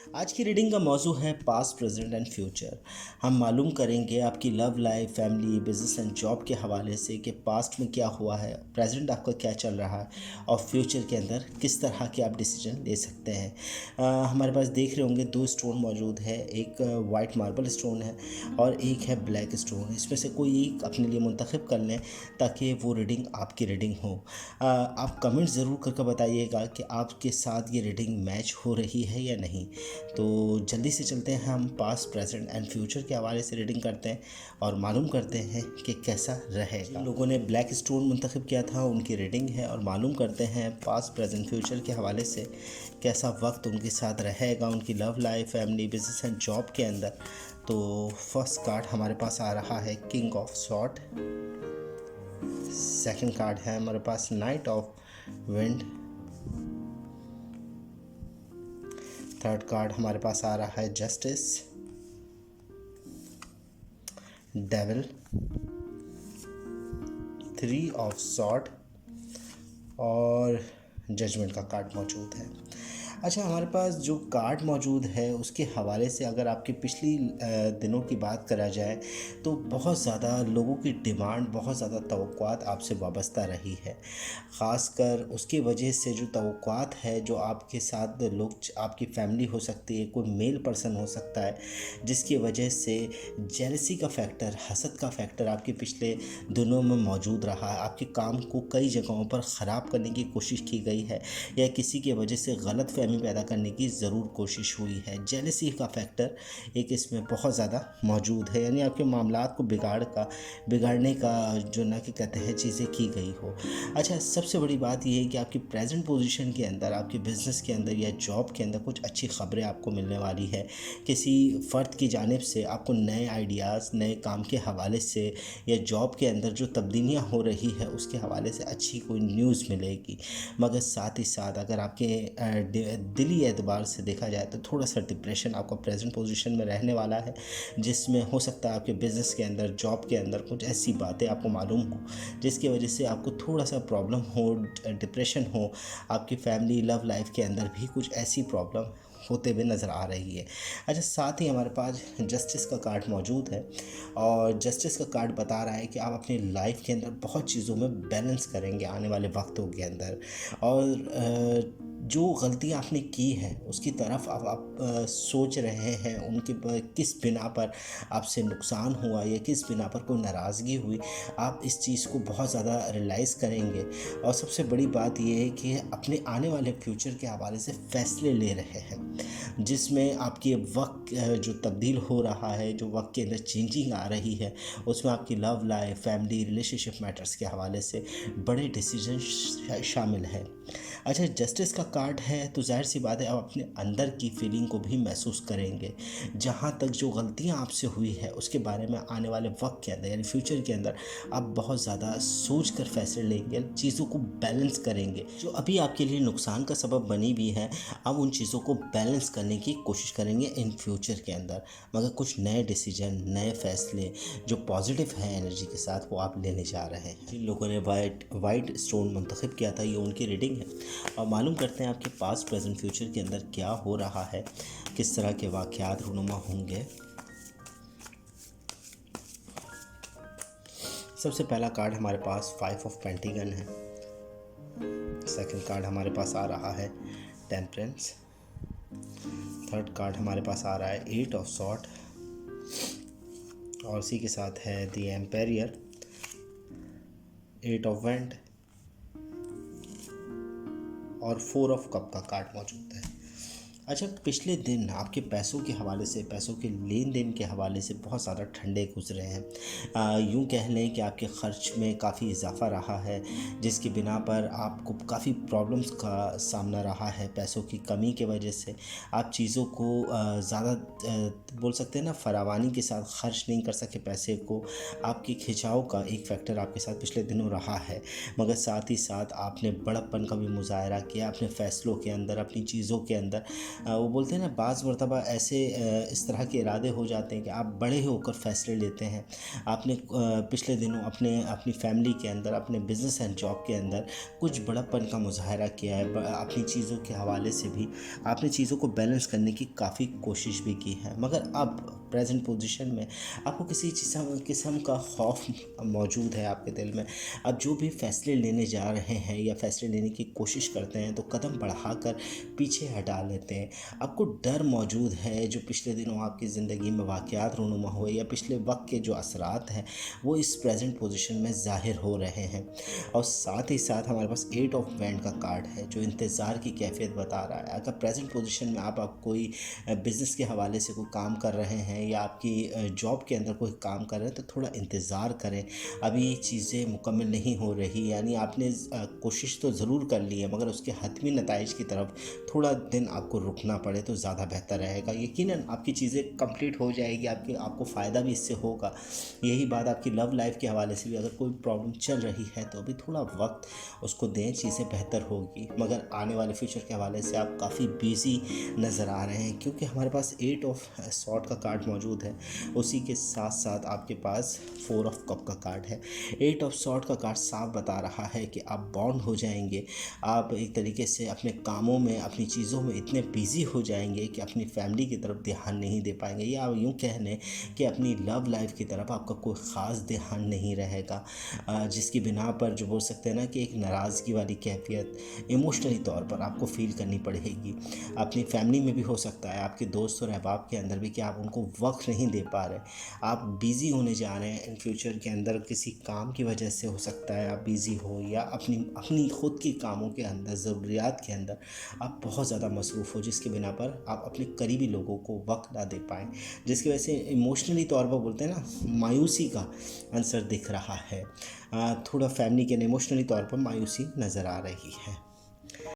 आज की रीडिंग का मौजू है पास्ट प्रेजेंट एंड फ्यूचर। हम मालूम करेंगे आपकी love life, family, business and job के हवाले से कि पास्ट में क्या हुआ है, प्रेजेंट आपका क्या चल रहा है और फ्यूचर के अंदर किस तरह के आप डिसीजन ले सकते हैं। हमारे पास देख रहे होंगे दो स्टोन मौजूद है, एक वाइट मार्बल स्टोन है और एक है ब्लैक स्टोन। इसमें से कोई एक अपने लिए मुंतखब कर लें ताकि वो रीडिंग आपकी रीडिंग हो। आप कमेंट ज़रूर करके बताइएगा कि आपके साथ ये रीडिंग मैच हो रही है या नहीं। तो जल्दी से चलते हैं, हम पास्ट प्रेजेंट एंड फ्यूचर के हवाले से रीडिंग करते हैं और मालूम करते हैं कि कैसा रहेगा। जिन लोगों ने ब्लैक स्टोन मुंतखब किया था उनकी रीडिंग है और मालूम करते हैं पास्ट प्रेजेंट फ्यूचर के हवाले से कैसा वक्त उनके साथ रहेगा, उनकी love life, family, business and job के अंदर। तो फर्स्ट कार्ड हमारे पास आ रहा है king of sword. Second card है हमारे पास knight of wind. Third card हमारे पास आ रहा है justice, devil, three of sword और जजमेंट का कार्ड मौजूद है। अच्छा, हमारे पास जो कार्ड मौजूद है उसके हवाले से अगर आपकी पिछली दिनों की बात करा जाए तो बहुत ज़्यादा लोगों की डिमांड, बहुत ज़्यादा तवक्कुआत आपसे वाबस्ता रही है। ख़ासकर उसकी वजह से जो तवक्कुआत है, जो आपके साथ लोग, आपकी फैमिली हो सकती है, कोई मेल पर्सन हो सकता है, जिसकी वजह से जेलसी का फैक्टर, हसद का फैक्टर आपके पिछले दिनों में मौजूद रहा है। आपके काम को कई जगहों पर ख़राब करने की कोशिश की गई है या किसी की वजह से गलत फहमी पैदा करने की ज़रूर कोशिश हुई है। जेलसी का फैक्टर एक इसमें बहुत ज़्यादा मौजूद है, यानी आपके मामलात को बिगाड़ने का जो ना कि कहते हैं चीज़ें की गई हो। अच्छा, सबसे बड़ी बात यह है कि आपकी प्रेजेंट पोजीशन के अंदर, आपके बिज़नेस के अंदर या जॉब के अंदर कुछ अच्छी खबरें आपको मिलने वाली है। किसी फ़र्द की जानिब से आपको नए आइडियाज़, नए काम के हवाले से या जॉब के अंदर जो तब्दीलियाँ हो रही है उसके हवाले से अच्छी कोई न्यूज़ मिलेगी। मगर साथ ही साथ अगर आपके दिली एतबार से देखा जाए तो थोड़ा सा डिप्रेशन आपका प्रेजेंट पोजीशन में रहने वाला है, जिसमें हो सकता है आपके बिज़नेस के अंदर, जॉब के अंदर कुछ ऐसी बातें आपको मालूम हो जिसकी वजह से आपको थोड़ा सा प्रॉब्लम हो, डिप्रेशन हो। आपकी फैमिली, लव लाइफ के अंदर भी कुछ ऐसी प्रॉब्लम होते हुए नज़र आ रही है। अच्छा, साथ ही हमारे पास जस्टिस का कार्ड मौजूद है और जस्टिस का कार्ड बता रहा है कि आप अपनी लाइफ के अंदर बहुत चीज़ों में बैलेंस करेंगे आने वाले वक्तों के अंदर, और जो गलतियाँ आपने की हैं उसकी तरफ अब आप सोच रहे हैं, उनके किस बिना पर आपसे नुकसान हुआ या किस बिना पर कोई नाराज़गी हुई, आप इस चीज़ को बहुत ज़्यादा रियलाइज़ करेंगे। और सबसे बड़ी बात यह है कि अपने आने वाले फ्यूचर के हवाले से फ़ैसले ले रहे हैं, जिसमें आपके वक्त जो तब्दील हो रहा है, जो वक्त के अंदर चेंजिंग आ रही है, उसमें आपकी love life, family, relationship matters के हवाले से बड़े डिसीजन शामिल हैं। अच्छा, जस्टिस का कार्ड है तो जाहिर सी बात है आप अपने अंदर की फीलिंग को भी महसूस करेंगे। जहाँ तक जो गलतियाँ आपसे हुई है उसके बारे में आने वाले वक्त के अंदर यानी फ्यूचर के अंदर आप बहुत ज़्यादा सोच कर फैसले लेंगे, चीज़ों को बैलेंस करेंगे। जो अभी आपके लिए नुकसान का सबब बनी भी है, अब उन चीज़ों को बैलेंस करने की कोशिश करेंगे इन फ्यूचर के अंदर। मगर कुछ नए डिसीजन, नए फैसले जो पॉजिटिव हैं एनर्जी के साथ, वो आप लेने जा रहे हैं। जिन लोगों ने वाइट स्टोन मुंतखब किया था, ये उनकी रीडिंग है और मालूम करते हैं आपके पास्ट प्रेजेंट फ्यूचर के अंदर क्या हो रहा है, किस तरह के वाक़यात रूनुमा होंगे। सबसे पहला कार्ड हमारे पास 5 ऑफ पेंटिकल है। सेकंड कार्ड हमारे पास आ रहा है टेम्परेंस। थर्ड कार्ड हमारे पास आ रहा है 8 ऑफ सॉर्ड और इसी के साथ है द एम्पेरियर, 8 ऑफ वैंड और 4 ऑफ कप का कार्ड मौजूद है। अच्छा, पिछले दिन आपके पैसों के हवाले से, पैसों के लेन देन के हवाले से बहुत ज़्यादा ठंडे गुजरे हैं। यूँ कह लें कि आपके ख़र्च में काफ़ी इजाफ़ा रहा है, जिसकी बिना पर आपको काफ़ी प्रॉब्लम्स का सामना रहा है। पैसों की कमी की वजह से आप चीज़ों को ज़्यादा बोल सकते हैं ना, फरावानी के साथ खर्च नहीं कर सके पैसे को। आपकी खिंचाव का एक फैक्टर आपके साथ पिछले दिनों रहा है, मगर साथ ही साथ आपने बड़प्पन का भी मुजाहरा किया अपने फ़ैसलों के अंदर, अपनी चीज़ों के अंदर। वो बोलते हैं ना, बाज़ मरतबा ऐसे इस तरह के इरादे हो जाते हैं कि आप बड़े होकर फैसले लेते हैं। आपने पिछले दिनों अपनी फैमिली के अंदर, अपने बिज़नेस एंड जॉब के अंदर कुछ बड़प्पन का मुज़ाहरा किया है। अपनी चीज़ों के हवाले से भी आपने चीज़ों को बैलेंस करने की काफ़ी कोशिश भी की है, मगर अब प्रेजेंट पोजीशन में आपको किसी किस्म का खौफ मौजूद है आपके दिल में। अब जो भी फ़ैसले लेने जा रहे हैं या फ़ैसले लेने की कोशिश करते हैं तो कदम बढ़ाकर पीछे हटा लेते हैं। आपको डर मौजूद है, जो पिछले दिनों आपकी ज़िंदगी में वाक़यात रूनुमा हुए या पिछले वक्त के जो असरात हैं वो इस प्रेजेंट पोजीशन में ज़ाहिर हो रहे हैं। और साथ ही साथ हमारे पास 8 ऑफ वैंड का कार्ड है जो इंतज़ार की कैफियत बता रहा है। अगर प्रेजेंट पोजीशन में आप कोई बिज़नेस के हवाले से कोई काम कर रहे हैं या आपकी जॉब के अंदर कोई काम कर रहे हैं तो थोड़ा इंतज़ार करें। अभी चीज़ें मुकम्मल नहीं हो रही, यानी आपने कोशिश तो ज़रूर कर ली है, मगर उसके हतमी नताइज की तरफ थोड़ा दिन आपको रुकना पड़े तो ज़्यादा बेहतर रहेगा। यकीनन आपकी चीज़ें कंप्लीट हो जाएगी, आपको फ़ायदा भी इससे होगा। यही बात आपकी लव लाइफ के हवाले से भी, अगर कोई प्रॉब्लम चल रही है तो अभी थोड़ा वक्त उसको दें, चीज़ें बेहतर होगी। मगर आने वाले फ्यूचर के हवाले से आप काफ़ी बिज़ी नज़र आ रहे हैं, क्योंकि हमारे पास 8 ऑफ सॉर्ड का कार्ड मौजूद है। उसी के साथ साथ आपके पास 4 ऑफ कप का कार्ड है। 8 ऑफ सॉर्ड का कार्ड साफ बता रहा है कि आप बाउंड हो जाएंगे। आप एक तरीके से अपने कामों में, अपनी चीज़ों में इतने बिज़ी हो जाएंगे कि अपनी फैमिली की तरफ ध्यान नहीं दे पाएंगे, या यूँ कह लें कि अपनी लव लाइफ की तरफ आपका कोई ख़ास ध्यान नहीं रहेगा, जिसकी बिना पर जो बोल सकते हैं ना कि एक नाराज़गी वाली कैफियत इमोशनली तौर पर आपको फ़ील करनी पड़ेगी। अपनी फैमिली में भी हो सकता है, आपके दोस्त और अहबाब के अंदर भी, कि आप उनको वक्त नहीं दे पा रहे। आप बिज़ी होने जा रहे हैं इन फ्यूचर के अंदर, किसी काम की वजह से हो सकता है आप बिज़ी हो, या अपनी ख़ुद के कामों के अंदर, ज़रूरियात के अंदर आप बहुत ज़्यादा मसरूफ़ हो, जिसके बिना पर आप अपने करीबी लोगों को वक्त ना दे पाएँ, जिसकी वजह से इमोशनली तौर पर बोलते हैं ना मायूसी का आंसर दिख रहा है। थोड़ा फैमिली के इमोशनली तौर पर मायूसी नज़र आ रही है।